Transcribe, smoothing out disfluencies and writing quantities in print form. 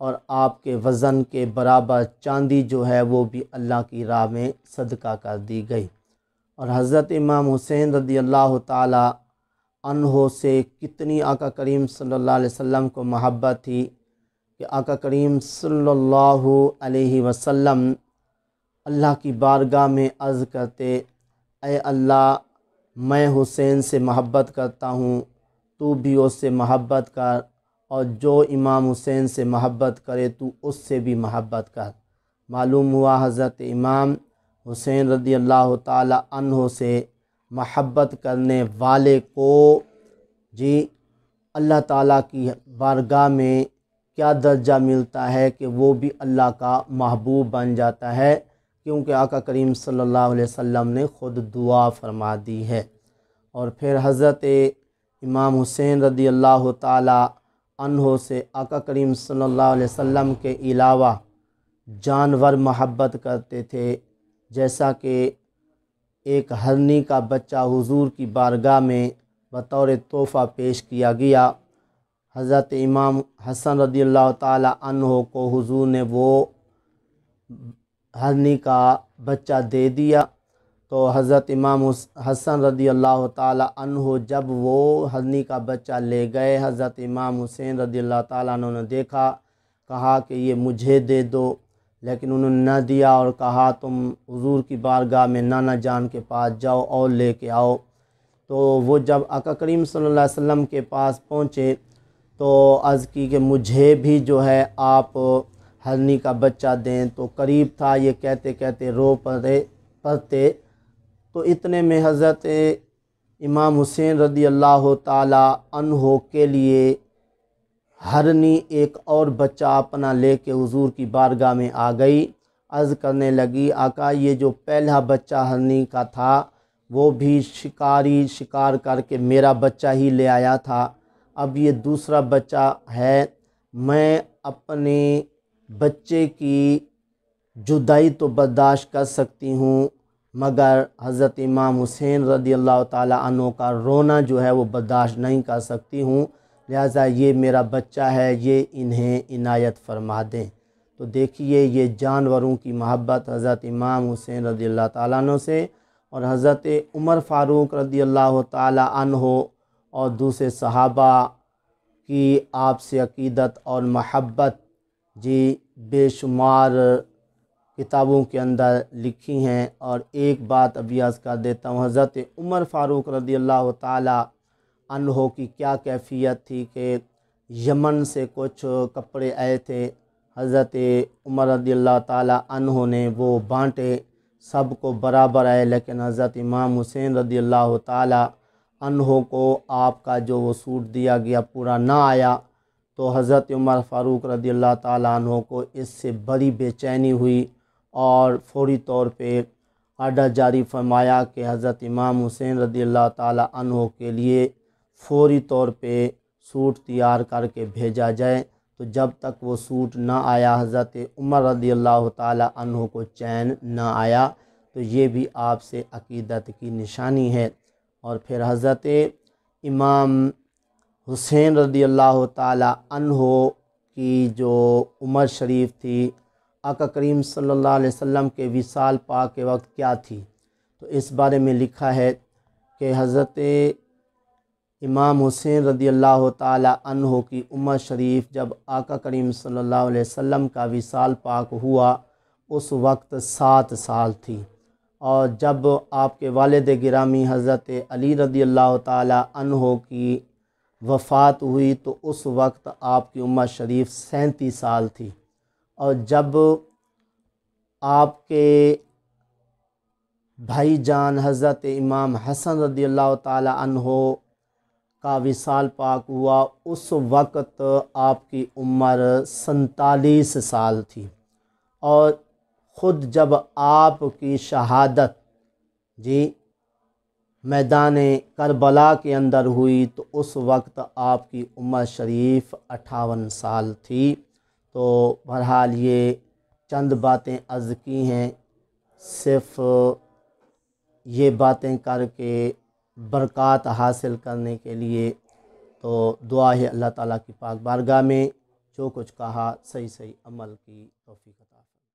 اور آپ کے وزن کے برابر چاندی جو ہے وہ بھی اللہ کی راہ میں صدقہ کر دی گئی۔ اور حضرت امام حسین رضی اللہ تعالی عنہ سے کتنی آقا کریم صلی اللہ علیہ وسلم کو محبت تھی کہ آقا کریم صلی اللہ علیہ وسلم اللہ کی بارگاہ میں عرض کرتے، اے اللہ، میں حسین سے محبت کرتا ہوں، تو بھی اس سے محبت کر، اور جو امام حسین سے محبت کرے تو اس سے بھی محبت کر۔ معلوم ہوا حضرت امام حسین رضی اللہ تعالی عنہ سے محبت کرنے والے کو اللہ تعالیٰ کی بارگاہ میں کیا درجہ ملتا ہے کہ وہ بھی اللہ کا محبوب بن جاتا ہے، کیونکہ آقا کریم صلی اللہ علیہ وسلم نے خود دعا فرما دی ہے۔ اور پھر حضرت امام حسین رضی اللہ تعالی عنہ سے آقا کریم صلی اللہ علیہ وسلم کے علاوہ جانور محبت کرتے تھے، جیسا کہ ایک ہرنی کا بچہ حضور کی بارگاہ میں بطور تحفہ پیش کیا گیا۔ حضرت امام حسن رضی اللہ تعالی عنہ کو حضور نے وہ ہرنی کا بچہ دے دیا، تو حضرت امام حسن رضی اللہ تعالی عنہ جب وہ ہرنی کا بچہ لے گئے، حضرت امام حسین رضی اللہ تعالیٰ عنہ نے دیکھا، کہا کہ یہ مجھے دے دو، لیکن انہوں نے نہ دیا اور کہا تم حضور کی بارگاہ میں نانا جان کے پاس جاؤ اور لے کے آؤ۔ تو وہ جب آقا کریم صلی اللہ علیہ وسلم کے پاس پہنچے تو عرض کی کہ مجھے بھی جو ہے آپ ہرنی کا بچہ دیں، تو قریب تھا یہ کہتے کہتے رو پڑتے، تو اتنے میں حضرت امام حسین رضی اللہ تعالی عنہ کے لیے ہرنی ایک اور بچہ اپنا لے کے حضور کی بارگاہ میں آ گئی، عرض کرنے لگی، آقا یہ جو پہلا بچہ ہرنی کا تھا وہ بھی شکار کر کے میرا بچہ ہی لے آیا تھا، اب یہ دوسرا بچہ ہے، میں اپنے بچے کی جدائی تو برداشت کر سکتی ہوں، مگر حضرت امام حسین رضی اللہ تعالی عنہ کا رونا جو ہے وہ برداشت نہیں کر سکتی ہوں، لہٰذا یہ میرا بچہ ہے، یہ انہیں عنایت فرما دیں۔ تو دیکھیے یہ جانوروں کی محبت حضرت امام حسین رضی اللہ تعالیٰ عنہ سے، اور حضرت عمر فاروق رضی اللہ تعالی عنہ اور دوسرے صحابہ کی آپ سے عقیدت اور محبت بے شمار کتابوں کے اندر لکھی ہیں۔ اور ایک بات ابھی عرض کر دیتا ہوں، حضرت عمر فاروق رضی اللہ تعالی عنہ کی کیا کیفیت تھی کہ یمن سے کچھ کپڑے آئے تھے، حضرت عمر رضی اللہ تعالی عنہ نے وہ بانٹے، سب کو برابر آئے، لیکن حضرت امام حسین رضی اللہ تعالی عنہ کو آپ کا جو وہ سوٹ دیا گیا پورا نہ آیا، تو حضرت عمر فاروق رضی اللہ تعالی عنہ کو اس سے بڑی بے چینی ہوئی، اور فوری طور پہ آرڈر جاری فرمایا کہ حضرت امام حسین رضی اللہ تعالی عنہ کے لیے فوری طور پہ سوٹ تیار کر کے بھیجا جائے۔ تو جب تک وہ سوٹ نہ آیا حضرت عمر رضی اللہ تعالی عنہ کو چین نہ آیا، تو یہ بھی آپ سے عقیدت کی نشانی ہے۔ اور پھر حضرت امام حسین رضی اللہ تعالی عنہ کی جو عمر شریف تھی، آقا کریم صلی اللہ علیہ وسلم کے وصال پاک کے وقت کیا تھی، تو اس بارے میں لکھا ہے کہ حضرت امام حسین رضی اللہ تعالی عنہ کی عمر شریف جب آقا کریم صلی اللہ علیہ وسلم کا وصال پاک ہوا اس وقت 7 سال تھی، اور جب آپ کے والد گرامی حضرت علی رضی اللہ تعالی عنہ کی وفات ہوئی تو اس وقت آپ کی عمر شریف 37 سال تھی، اور جب آپ کے بھائی جان حضرت امام حسن رضی اللہ تعالی عنہ کا وصال پاک ہوا اس وقت آپ کی عمر 47 سال تھی، اور خود جب آپ کی شہادت میدان کربلا کے اندر ہوئی تو اس وقت آپ کی عمر شریف 58 سال تھی۔ تو بہرحال یہ چند باتیں عرض کی ہیں، صرف یہ باتیں کر کے برکات حاصل کرنے کے لیے، تو دعا ہے اللہ تعالیٰ کی پاک بارگاہ میں جو کچھ کہا صحیح صحیح عمل کی توفیق عطا فرمائے۔